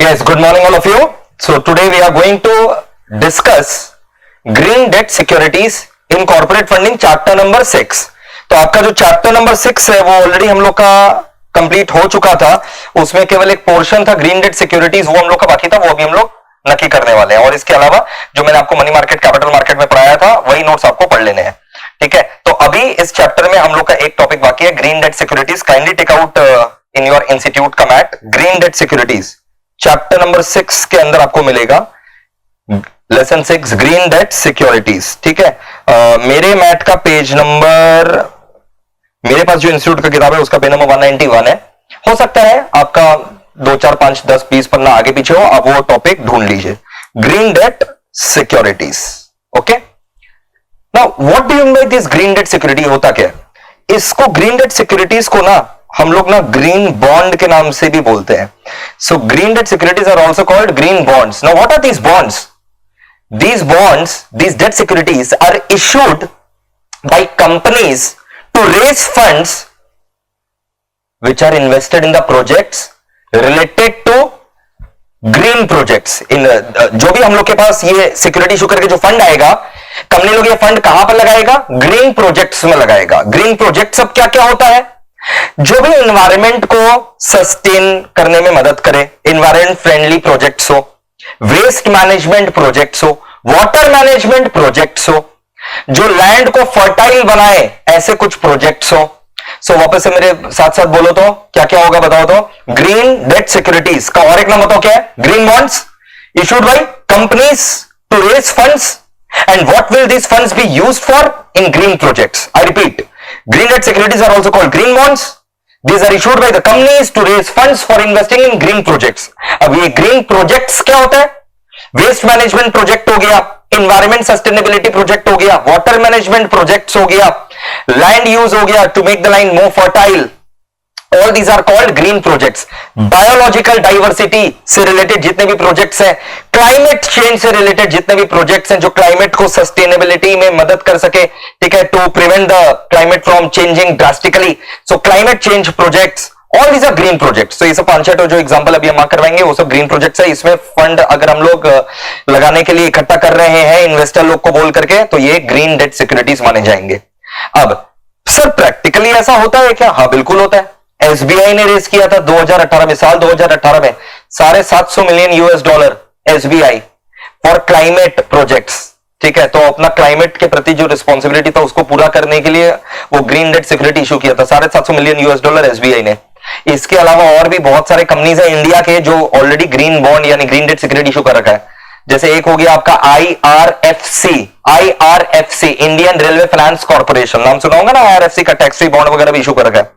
Yes, good morning all of you. So today we are going to discuss green debt securities in corporate funding chapter number 6. तो आपका जो chapter number 6 है वो already हम लोग का कंप्लीट हो चुका था. उसमें केवल एक पोर्शन था ग्रीन डेट सिक्योरिटीज, वो हम लोग का बाकी था, वो भी हम लोग नक्की करने वाले हैं. और इसके अलावा जो मैंने आपको मनी मार्केट कैपिटल मार्केट में पढ़ाया था वही नोट्स आपको पढ़ लेने हैं. ठीक है, तो अभी इस चैप्टर में हम लोग का एक टॉपिक बाकी है, green debt securities. Kindly take out in your institute का mat. Green debt securities chapter number 6 के अंदर आपको मिलेगा लेसन 6 ग्रीन डेट सिक्योरिटीज. ठीक है, मेरे मैट का पेज नंबर, मेरे पास जो इंस्टीट्यूट का किताब है उसका पेज नंबर 191 है. हो सकता है आपका 2 4 5 10 20 पन्ना आगे पीछे हो, आप वो टॉपिक ढूंढ लीजिए. Green debt securities. Okay, now what do you mean by this green debt security? होता क्या है इसको? ग्रीन डेट सिक्योरिटीज को ना हम लोग ना ग्रीन बॉन्ड के नाम से भी बोलते हैं. So green debt securities are also called green bonds. Now what are these bonds? These bonds, these debt securities are issued by companies to raise funds which are invested in the projects related to green projects. जो भी हम लोग के पास ये security issue करके जो fund आएगा, company लोग ये फंड कहां पर लगाएगा? ग्रीन प्रोजेक्ट्स में लगाएगा. ग्रीन प्रोजेक्ट्स अब क्या क्या होता है? जो भी एनवायरमेंट को सस्टेन करने में मदद करे, एनवायरमेंट फ्रेंडली प्रोजेक्ट्स हो, वेस्ट मैनेजमेंट प्रोजेक्ट्स हो, वाटर मैनेजमेंट प्रोजेक्ट्स हो, जो लैंड को फर्टाइल बनाए, ऐसे कुछ प्रोजेक्ट्स हो. सो वापस से मेरे साथ साथ बोलो तो क्या क्या होगा बताओ तो. ग्रीन डेट सिक्योरिटीज का और एक नाम बताओ क्या है? Green bonds issued by companies to raise funds. And what will this funds be used for? In green projects. I repeat, green debt securities are also called green bonds. These are issued by the companies to raise funds for investing in green projects. अब ये green projects क्या होता है? Waste management project हो गया, environment sustainability project हो गया, water management projects हो गया, लैंड यूज हो गया to make the land more fertile. All these are called green projects. Biological diversity से रिलेटेड जितने भी प्रोजेक्ट्स हैं, क्लाइमेट चेंज से रिलेटेड जितने भी प्रोजेक्ट्स हैं जो क्लाइमेट को सस्टेनेबिलिटी में मदद कर सके, ठीक है, to prevent the climate from changing drastically. So climate change projects, all these are green projects. तो ये सब 5-6 जो एग्जांपल अभी हम करवाएंगे वो सब ग्रीन प्रोजेक्ट्स है. इसमें फंड अगर हम लोग लगाने के लिए इकट्ठा कर रहे हैं इन्वेस्टर लोग को बोल करके, तो ये ग्रीन डेट सिक्योरिटीज माने जाएंगे. अब सर प्रैक्टिकली ऐसा होता है क्या? हाँ बिल्कुल होता है. एसबीआई ने रेस किया था 2018 में, साल 2018 में $750 million US SBI for climate projects. ठीक है, तो अपना क्लाइमेट के प्रति जो रिस्पॉन्सिबिलिटी था उसको पूरा करने के लिए वो ग्रीन डेट सिक्योरिटी इशू किया था. $750 मिलियन US एसबीआई ने. इसके अलावा और भी बहुत सारे कंपनीज है इंडिया के जो ऑलरेडी ग्रीन बॉन्ड यानी ग्रीन डेट सिक्योरिटी इशू कर रखा है. जैसे एक हो गया आपका IRFC, Indian railway finance corporation. नाम सुना होगा ना आईआरएफसी का, टैक्स फ्री बॉन्ड वगैरह भी इशू कर रखा है.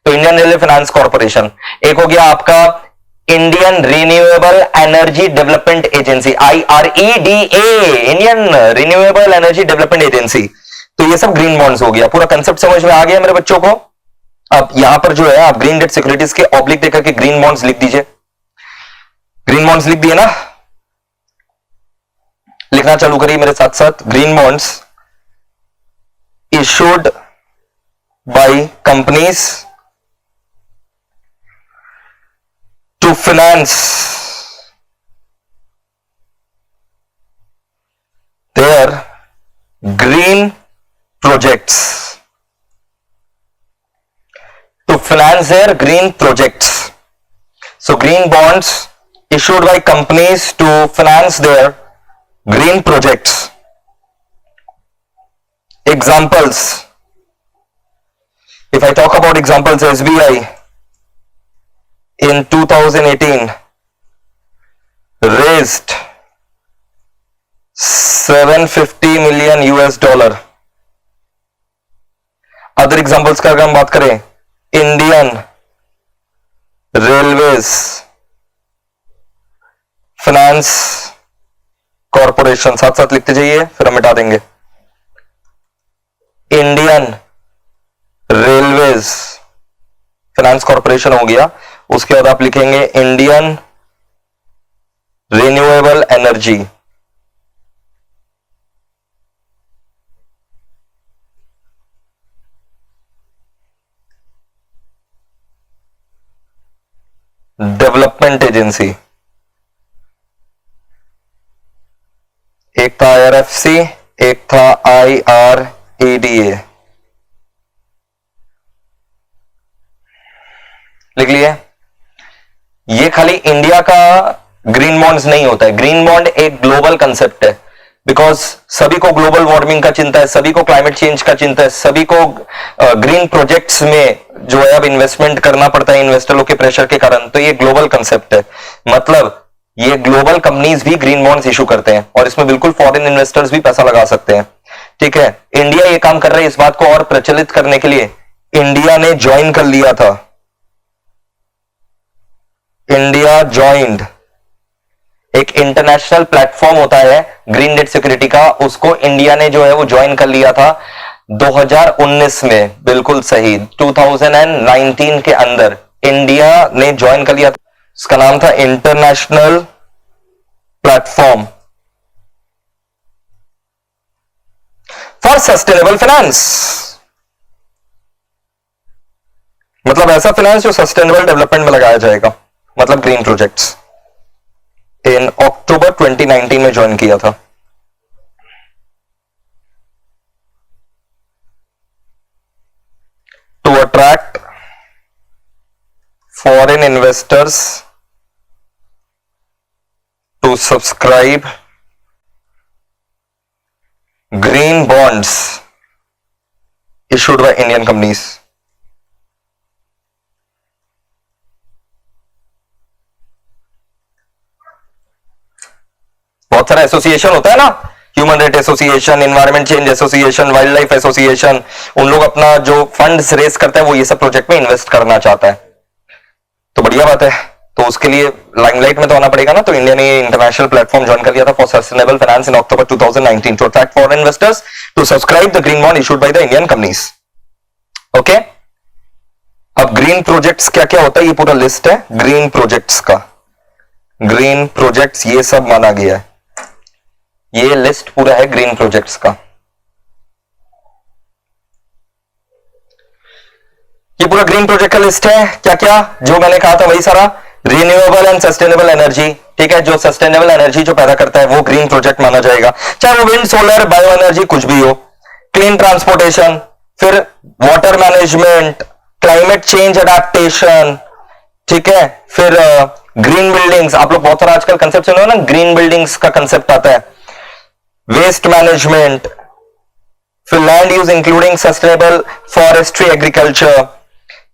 तो इंडियन रेलवे फाइनेंस कॉर्पोरेशन. एक हो गया आपका Indian renewable energy development agency, IREDA, Indian renewable energy development agency. तो ये सब ग्रीन बॉन्ड्स हो गया. पूरा कंसेप्ट समझ में आ गया मेरे बच्चों को? अब यहां पर जो है आप ग्रीन डेट सिक्योरिटीज के ऑब्लिक देकर के ग्रीन बॉन्ड्स लिख दीजिए. ग्रीन बॉन्ड्स लिख दिए ना? लिखना चालू करिए मेरे साथ साथ. Green bonds issued by companies to finance their green projects. To finance their green projects. So green bonds issued by companies to finance their green projects. Examples. If I talk about examples, SBI in 2018 raised $750 million US. Other examples का अगर हम बात करें, Indian railways finance corporation, साथ साथ लिखते जाइए फिर हम मिटा देंगे. इंडियन रेलवेज फाइनेंस कॉर्पोरेशन हो गया. उसके बाद आप लिखेंगे Indian renewable energy. Development agency. एक था IRFC, एक था IREDA, लिख लिए। ये खाली इंडिया का ग्रीन बॉन्ड्स नहीं होता है, ग्रीन बॉन्ड एक ग्लोबल कंसेप्ट है, बिकॉज सभी को ग्लोबल वार्मिंग का चिंता है, सभी को क्लाइमेट चेंज का चिंता है, सभी को ग्रीन प्रोजेक्ट्स में जो है अब इन्वेस्टमेंट करना पड़ता है इन्वेस्टरों के प्रेशर के कारण। तो ये ग्लोबल कंसेप्ट है, मतलब ये ग्लोबल कंपनीज भी ग्रीन बॉन्ड्स इशू करते हैं और इसमें बिल्कुल फॉरेन इन्वेस्टर्स भी पैसा लगा सकते हैं। ठीक है, इंडिया ये काम कर रहा है, इस बात को और प्रचलित करने के लिए इंडिया ने ज्वाइन कर लिया था, इंडिया ज्वाइंड एक इंटरनेशनल प्लेटफॉर्म होता है ग्रीन डेट सिक्योरिटी का, उसको इंडिया ने जो है वो ज्वाइन कर लिया था 2019 में, बिल्कुल सही, 2019 के अंदर इंडिया ने ज्वाइन कर लिया था। इसका नाम था international platform for sustainable finance, मतलब ऐसा फाइनेंस जो सस्टेनेबल डेवलपमेंट में लगाया जाएगा, मतलब ग्रीन प्रोजेक्ट्स। इन अक्टूबर 2019 में ज्वाइन किया था। To attract foreign investors to subscribe green bonds issued by Indian companies। बहुत सारा एसोसिएशन होता है ना, human right association, environment change association, wild life association, उन लोग अपना जो फंड्स रेस करता है वो ये सब प्रोजेक्ट में इन्वेस्ट करना चाहता है, तो बढ़िया बात है। तो उसके लिए लाइमलाइट में तो आना पड़ेगा ना, तो इंडिया ने इंटरनेशनल प्लेटफॉर्म ज्वाइन कर लिया था for sustainable finance in October 2019 to attract foreign investors to subscribe the green bond issued by the Indian companies. Okay, अब ग्रीन प्रोजेक्ट्स क्या क्या होता है, ये पूरा लिस्ट है ग्रीन प्रोजेक्ट्स का। ग्रीन प्रोजेक्ट्स ये सब माना गया है, ये लिस्ट पूरा है ग्रीन प्रोजेक्ट्स का। ये पूरा ग्रीन प्रोजेक्ट का लिस्ट है, क्या क्या जो मैंने कहा था वही सारा। रिन्यूएबल एंड सस्टेनेबल एनर्जी, ठीक है, जो सस्टेनेबल एनर्जी जो पैदा करता है वो ग्रीन प्रोजेक्ट माना जाएगा, चाहे वो विंड, सोलर, बायो एनर्जी कुछ भी हो। क्लीन ट्रांसपोर्टेशन, फिर water management, climate change adaptation, ठीक है, फिर ग्रीन बिल्डिंग्स, आप लोग बहुत सारा आजकल कंसेप्ट सुने हो ना, ग्रीन बिल्डिंग्स का कंसेप्ट आता है। वेस्ट मैनेजमेंट, फिर land use including sustainable forestry agriculture,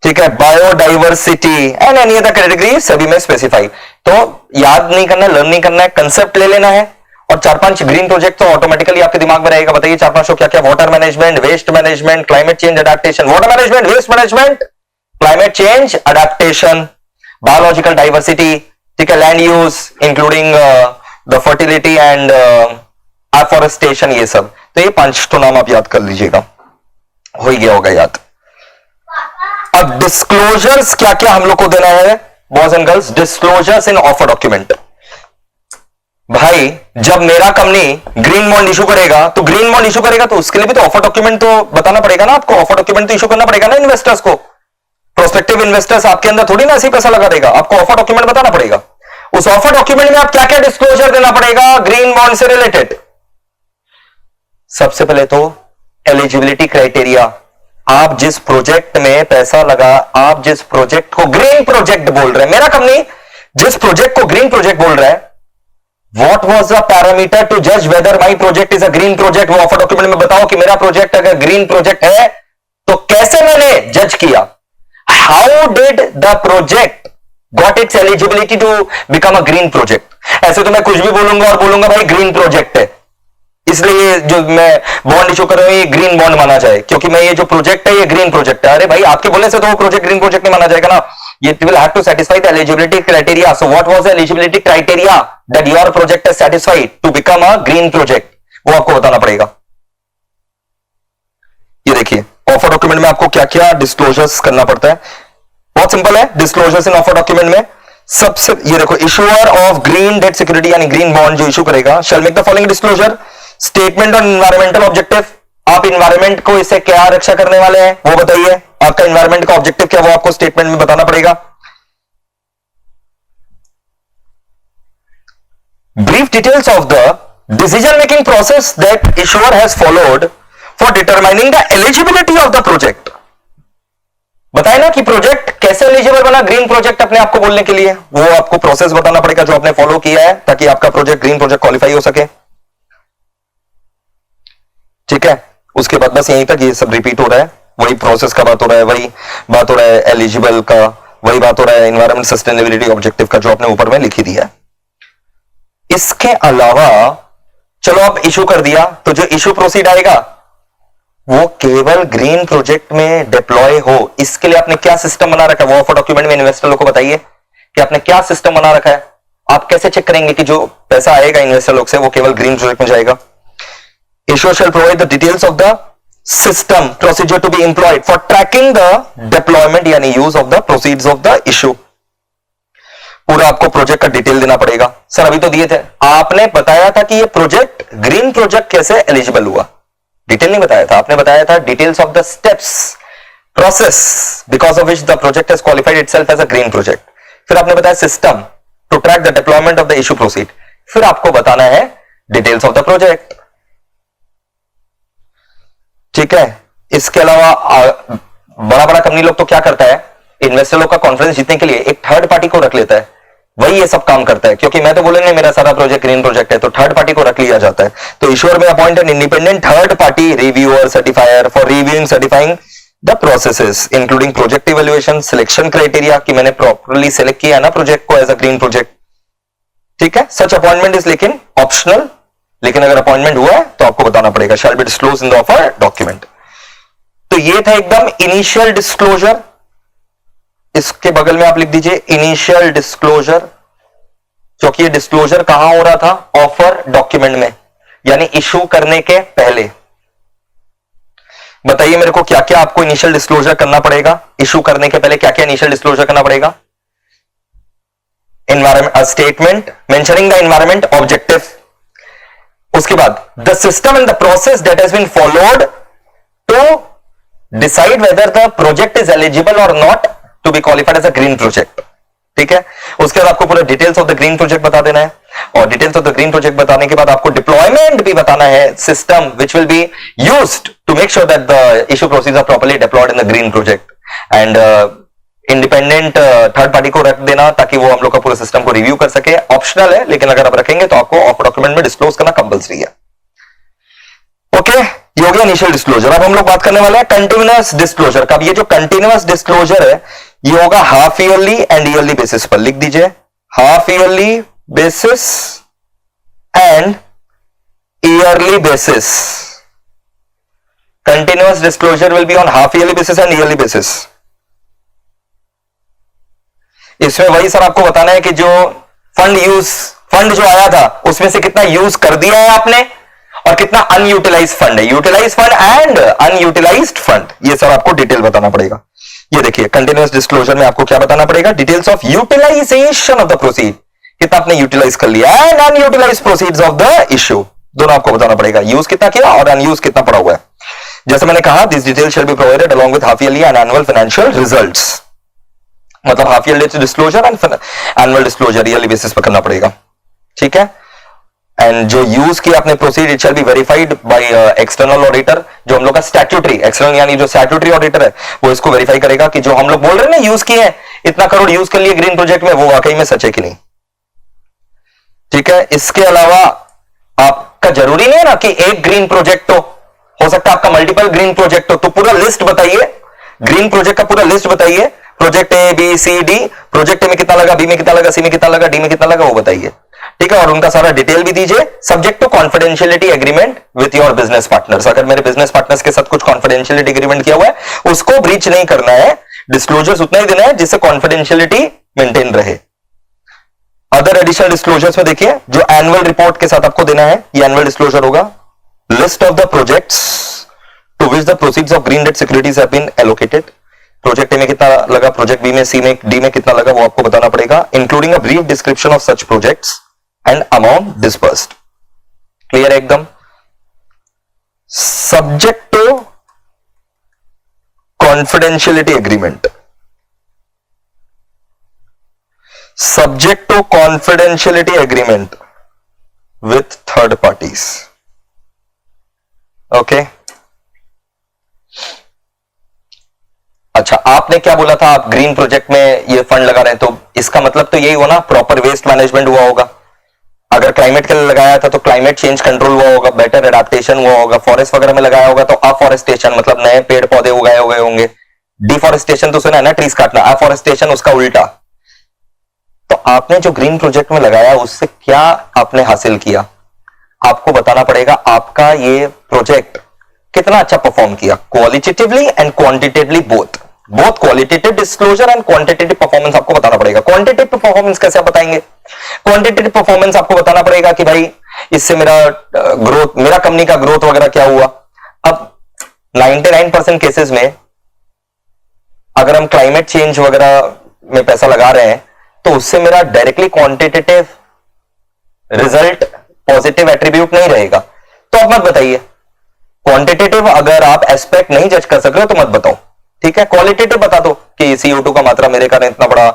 ठीक है, biodiversity and any other category सभी में स्पेसिफाई। तो याद नहीं करना, लर्न नहीं करना है, कंसेप्ट ले लेना है और 4-5 ग्रीन प्रोजेक्ट तो ऑटोमेटिकली आपके दिमाग में रहेगा। बताइए 4-5 क्या क्या, water management, waste management, climate change adaptation, water management, waste management, climate change adaptation, biological diversity, ठीक है, land use including the fertility and afforestation, ये सब। तो ये 5 तो नाम आप याद कर लीजिएगा, हो ही गया होगा याद। अब डिस्क्लोजर्स क्या क्या हम लोग को देना है boys and girls, disclosures in offer document. भाई जब मेरा कंपनी ग्रीन बॉन्ड इशू करेगा, तो ग्रीन बॉन्ड इशू करेगा तो उसके लिए भी तो ऑफर डॉक्यूमेंट तो बताना पड़ेगा ना आपको, ऑफर डॉक्यूमेंट तो इशू करना पड़ेगा ना इन्वेस्टर्स को। प्रोस्पेक्टिव इन्वेस्टर्स आपके अंदर थोड़ी ना ऐसे पैसा लगा देगा, आपको ऑफर डॉक्यूमेंट बताना पड़ेगा। उस ऑफर डॉक्यूमेंट में आप क्या क्या डिस्क्लोजर देना पड़ेगा ग्रीन बॉन्ड से रिलेटेड। सबसे पहले तो एलिजिबिलिटी क्राइटेरिया, आप जिस प्रोजेक्ट में पैसा लगा, आप जिस प्रोजेक्ट को ग्रीन प्रोजेक्ट बोल रहे हैं, मेरा कंपनी जिस प्रोजेक्ट को ग्रीन प्रोजेक्ट बोल रहा है, what was the parameter to जज whether my project is a green project. वो ऑफर डॉक्यूमेंट में बताओ कि मेरा प्रोजेक्ट अगर ग्रीन प्रोजेक्ट है तो कैसे मैंने जज किया, how did the project got its eligibility to become a green project. ऐसे तो मैं कुछ भी बोलूंगा और बोलूंगा भाई ग्रीन प्रोजेक्ट है, इसलिए जो मैं बॉन्ड इशू कर रहा हूं ये ग्रीन बॉन्ड माना जाए, क्योंकि मैं ये जो प्रोजेक्ट है ये ग्रीन प्रोजेक्ट है। अरे भाई आपके बोलने से तो वो प्रोजेक्ट ग्रीन प्रोजेक्ट नहीं माना जाएगा ना, ये will have to satisfy the eligibility criteria. So what was the eligibility criteria that your project is satisfied to become a green project, वो आपको बताना पड़ेगा। ये देखिए ऑफर डॉक्यूमेंट में आपको क्या क्या डिस्क्लोजर्स करना पड़ता है, बहुत सिंपल है। डिस्क्लोजर्स इन ऑफर डॉक्यूमेंट में सबसे, ये देखो, issuer of green debt security यानी ग्रीन बॉन्ड जो इशू करेगा शैल make the following disclosure. Statement on environmental objective, आप इन्वायरमेंट को इससे क्या रक्षा करने वाले हैं वो बताइए, आपका इन्वायरमेंट का ऑब्जेक्टिव क्या, वो आपको स्टेटमेंट में बताना पड़ेगा। Brief details of the decision making process that issuer has followed for determining the eligibility of the project. बताए ना कि प्रोजेक्ट कैसे एलिजिबल बना ग्रीन प्रोजेक्ट अपने आप को बोलने के लिए, वो आपको प्रोसेस बताना पड़ेगा जो आपने फॉलो किया है ताकि आपका प्रोजेक्ट ग्रीन प्रोजेक्ट क्वालिफाई हो सके. ठीक है, उसके बाद बस यहीं तक ये सब रिपीट हो रहा है, वही प्रोसेस का बात हो रहा है, वही बात हो रहा है एलिजिबल का, वही बात हो रहा है एनवायरमेंट सस्टेनेबिलिटी ऑब्जेक्टिव का जो आपने ऊपर में लिखी दिया है. इसके अलावा चलो आप इशू कर दिया तो जो इशू प्रोसीड आएगा वो केवल ग्रीन प्रोजेक्ट में डिप्लॉय हो, इसके लिए आपने क्या सिस्टम बना रखा है वो ऑफर डॉक्यूमेंट में इन्वेस्टर लोग को बताइए कि आपने क्या सिस्टम बना रखा है. आप कैसे चेक करेंगे कि जो पैसा आएगा इन्वेस्टर लोग से वो केवल ग्रीन प्रोजेक्ट में जाएगा. Issuer shall provide the details of the system procedure to be employed for tracking the deployment यानी use of the proceeds of the issue. पूरा आपको प्रोजेक्ट का डिटेल देना पड़ेगा. सर अभी तो दिए थे, आपने बताया था कि ये प्रोजेक्ट ग्रीन प्रोजेक्ट कैसे एलिजिबल हुआ, डिटेल नहीं बताया था. आपने बताया था details of the steps process because of which the project is qualified itself as a green project. फिर आपने बताया system to track the deployment of the issue proceed. फिर आपको बताना है डिटेल्स ऑफ द प्रोजेक्ट. ठीक है, इसके अलावा बड़ा बड़ा कंपनी लोग तो क्या करता है, इन्वेस्टर लोग का कॉन्फिडेंस जीतने के लिए एक थर्ड पार्टी को रख लेता है, वही ये सब काम करता है. क्योंकि मैं तो बोलेंगे मेरा सारा प्रोजेक्ट ग्रीन प्रोजेक्ट है तो थर्ड पार्टी को रख लिया जाता है. तो issuer may appoint an independent third party reviewer certifier for reviewing certifying the processes including project evaluation selection criteria कि मैंने प्रॉपर्ली सेलेक्ट किया है ना प्रोजेक्ट को एज अ ग्रीन प्रोजेक्ट. ठीक है, सच अपॉइंटमेंट इज लेकिन ऑप्शनल, लेकिन अगर अपॉइंटमेंट हुआ है तो आपको बताना पड़ेगा. Shall be disclose in the offer document. तो ये था एकदम इनिशियल डिस्क्लोजर. इसके बगल में आप लिख दीजिए इनिशियल डिस्क्लोजर, क्योंकि ये डिस्क्लोजर कहां हो रहा था, ऑफर डॉक्यूमेंट में, यानी इशू करने के पहले. बताइए मेरे को क्या क्या आपको इनिशियल डिस्क्लोजर करना पड़ेगा, इशू करने के पहले क्या क्या इनिशियल डिस्क्लोजर करना पड़ेगा. Environment statement mentioning the environment objective. उसके बाद the system and the process that has been followed to decide whether the project is eligible और not to be qualified as a green project. ठीक है, उसके बाद आपको पूरा details of the green project बता देना है, और details of the green project बताने के बाद आपको डिप्लॉयमेंट भी बताना है, system which will be used to make sure that the issue procedure are properly deployed in the green project. And independent third party को रख देना ताकि वो हम लोग का पूरे सिस्टम को रिव्यू कर सके. ऑप्शनल है, लेकिन अगर आप रखेंगे तो आपको ऑफर डॉक्यूमेंट में डिस्क्लोज करना कंपलसरी है. ओके, ये हो गया इनिशियल डिस्क्लोजर. अब हम लोग बात करने वाले हैं कंटिन्यूअस डिस्क्लोजर का. ये जो कंटिन्यूअस डिस्क्लोजर है ये होगा half yearly and yearly basis पर. लिख दीजिए half yearly basis and yearly basis. Continuous disclosure will be on half yearly basis and yearly basis. इसमें वही सर आपको बताना है कि जो फंड जो आया था उसमें से कितना यूज कर दिया है आपने और कितना अनयूटिलाइज फंड है. Utilize fund and unutilized fund, ये सर आपको डिटेल बताना पड़ेगा. ये देखिए कंटिन्यूअस डिस्क्लोजर में आपको क्या बताना पड़ेगा, details of utilization of the proceed, कितना आपने यूटिलाइज कर लिया, and unutilize proceeds of the issue, दोनों आपको बताना पड़ेगा. यूज कितना किया और अनयूज कितना पड़ा हुआ है. जैसे मैंने कहा this detail shall be provided along with half yearly and annual financial results. मतलब half yearly disclosure and annual disclosure yearly basis पर करना पड़ेगा. ठीक है, एंड जो यूज किया आपने proceed it shall be verified by external auditor. जो हम लोग का स्टैट्यूटरी एक्सटर्नल यानी जो स्टैट्यूटरी ऑडिटर है वो इसको वेरीफाई करेगा कि जो हम लोग बोल रहे हैं ना यूज किए हैं, इतना करोड़ यूज कर लिए ग्रीन प्रोजेक्ट में, वो वाकई में सच है कि नहीं. ठीक है, इसके अलावा आपका जरूरी नहीं है ना कि एक ग्रीन प्रोजेक्ट हो सकता है आपका मल्टीपल ग्रीन प्रोजेक्ट हो. तो पूरा लिस्ट बताइए, ग्रीन प्रोजेक्ट का पूरा लिस्ट बताइए. Project A B C D, project A में कितना लगा, बी में कितना लगा, सी में कितना लगा, डी में कितना लगा, वो बताइए. ठीक है, और उनका सारा डिटेल भी दीजिए. Subject to confidentiality agreement with your business partners. अगर मेरे बिजनेस पार्टनर्स के साथ कुछ कॉन्फिडेंशियलिटी एग्रीमेंट किया हुआ है उसको ब्रीच नहीं करना है. डिस्क्लोजर्स उतना ही देना है जिससे कॉन्फिडेंशियलिटी मेंटेन रहे. अदर एडिशनल डिस्क्लोजर्स में देखिए जो एनुअल रिपोर्ट के साथ आपको देना है, ये एनुअल डिस्क्लोजर होगा. List of the projects to which the proceeds of green debt securities have been allocated. Project A में कितना लगा, प्रोजेक्ट बी में, सी में, डी में कितना लगा, वो आपको बताना पड़ेगा. Including a brief description of such projects and amount disbursed. Clear है एकदम. Subject to confidentiality agreement. Subject to confidentiality agreement with third parties. Okay अच्छा, आपने क्या बोला था, आप ग्रीन प्रोजेक्ट में ये फंड लगा रहे हैं, तो इसका मतलब तो यही हुआ ना, प्रॉपर वेस्ट मैनेजमेंट हुआ होगा। अगर क्लाइमेट के लिए लगाया था तो क्लाइमेट चेंज कंट्रोल हुआ होगा, बेटर एडाप्टेशन हुआ होगा। फॉरेस्ट वगैरह में लगाया होगा तो अफॉरेस्टेशन, मतलब नए पेड़ पौधे उगाए हुए होंगे। डिफॉरेस्टेशन तो सुना है ना, ट्रीज काटना, अफॉरेस्टेशन उसका उल्टा। तो आपने जो ग्रीन प्रोजेक्ट में लगाया उससे क्या आपने हासिल किया, आपको बताना पड़ेगा। आपका ये प्रोजेक्ट कितना अच्छा परफॉर्म किया, qualitatively and quantitatively both qualitative disclosure and quantitative performance आपको बताना पड़ेगा। क्वांटिटेटिव परफॉर्मेंस कैसे आप बताएंगे? क्वांटिटेटिव परफॉर्मेंस आपको बताना पड़ेगा कि भाई इससे मेरा ग्रोथ, मेरा कंपनी का ग्रोथ वगैरह क्या हुआ। अब 99% केसेस में अगर हम क्लाइमेट चेंज वगैरह में पैसा लगा रहे हैं तो उससे मेरा directly quantitative result positive attribute नहीं रहेगा। तो आप मत बताइए। क्वांटिटेटिव अगर आप एस्पेक्ट नहीं जज कर सक रहे हो तो मत बताओ, ठीक है। क्वालिटेटिव बता दो कि CO2 का मात्रा मेरे कारण इतना बड़ा,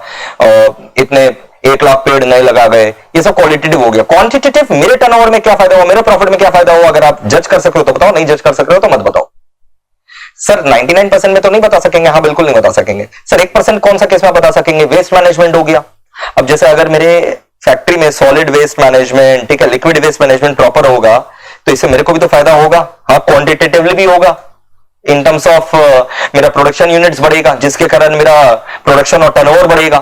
इतने 1 लाख पेड़ नए लगा गए, ये सब क्वालिटेटिव हो गया। क्वांटिटेटिव, मेरे टर्नओवर में क्या फायदा हुआ, मेरे प्रॉफिट में क्या फायदा हुआ, अगर आप जज कर सक रहे हो तो बताओ, नहीं जज कर सक रहे हो तो मत बताओ। सर 99% में तो नहीं बता सकेंगे, हाँ बिल्कुल नहीं बता सकेंगे। सर 1% कौन सा केस में बता सकेंगे? वेस्ट मैनेजमेंट हो गया। अब जैसे अगर मेरे फैक्ट्री में सॉलिड वेस्ट मैनेजमेंट, ठीक है, लिक्विड वेस्ट मैनेजमेंट प्रॉपर होगा तो इससे मेरे को भी तो फायदा होगा, हाँ क्वांटिटेटिवली भी होगा। इन टर्म्स ऑफ मेरा प्रोडक्शन यूनिट्स बढ़ेगा, जिसके कारण मेरा प्रोडक्शन और टर्नओवर बढ़ेगा।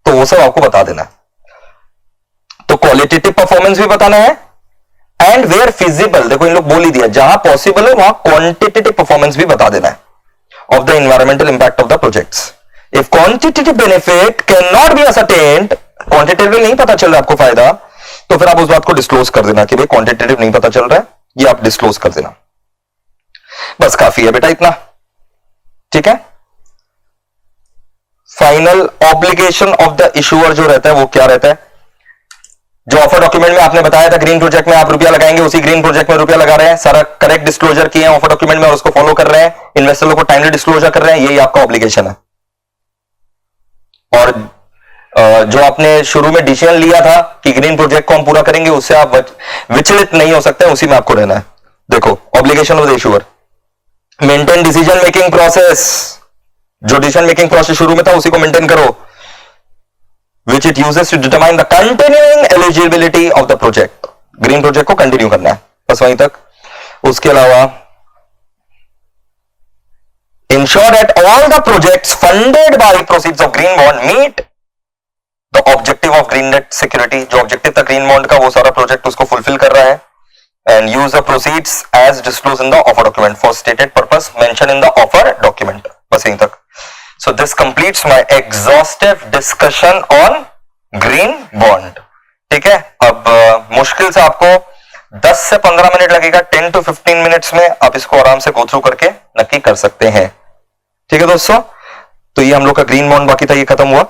तो वो सब आपको बता देना है। तो क्वालिटेटिव परफॉर्मेंस भी बताना है एंड वेयर फिजिबल, देखो इन लोग बोल ही दिया, जहां पॉसिबल है वहां क्वांटिटेटिव परफॉर्मेंस भी बता देना है of the environmental impact of the projects. If quantitative benefit can not be ascertained, quantitative नहीं पता चल रहा है आपको फायदा, तो फिर आप उस बात को डिस्क्लोज कर देना कि भाई क्वांटिटेटिव नहीं पता चल रहा है, ये आप डिस्क्लोज कर देना। बस काफी है बेटा इतना, ठीक है। Final obligation of the issuer जो रहता है वो क्या रहता है? जो ऑफर डॉक्यूमेंट में आपने बताया था ग्रीन प्रोजेक्ट में आप रुपया लगाएंगे, उसी ग्रीन प्रोजेक्ट में रुपया लगा रहे हैं, सारा करेक्ट डिस्क्लोजर किए हैं ऑफर डॉक्यूमेंट में और उसको फॉलो कर रहे हैं, इन्वेस्टर लोग को टाइमली डिस्क्लोजर कर रहे हैं, यही आपका ऑब्लिगेशन है। और जो आपने शुरू में डिसीजन लिया था कि ग्रीन प्रोजेक्ट को हम पूरा करेंगे, उससे आप विचलित नहीं हो सकते, उसी में आपको रहना है। देखो obligation of the issuer, maintain decision making process, जो डिसीजन मेकिंग प्रोसेस शुरू में था उसी को मेंटेन करो, which it uses to determine the continuing eligibility of the project। Green project को कंटिन्यू करना है, बस वहीं तक। उसके अलावा ensure that all the projects funded by proceeds of green bond meet the objective of green debt security। जो objective था ग्रीन बॉन्ड का वो सारा प्रोजेक्ट उसको फुलफिल कर रहा है। and use the proceeds as disclosed in the offer document for stated purpose mentioned in the offer document। बस यहीं तक। So this completes my exhaustive discussion on green bond। ठीक है, अब मुश्किल से आपको 10 से 15 मिनट लगेगा, 10 to 15 मिनट्स में आप इसको आराम से गो थ्रू करके नक्की कर सकते हैं। ठीक है दोस्तों, तो ये हम लोग का ग्रीन बॉन्ड बाकी था, ये खत्म हुआ।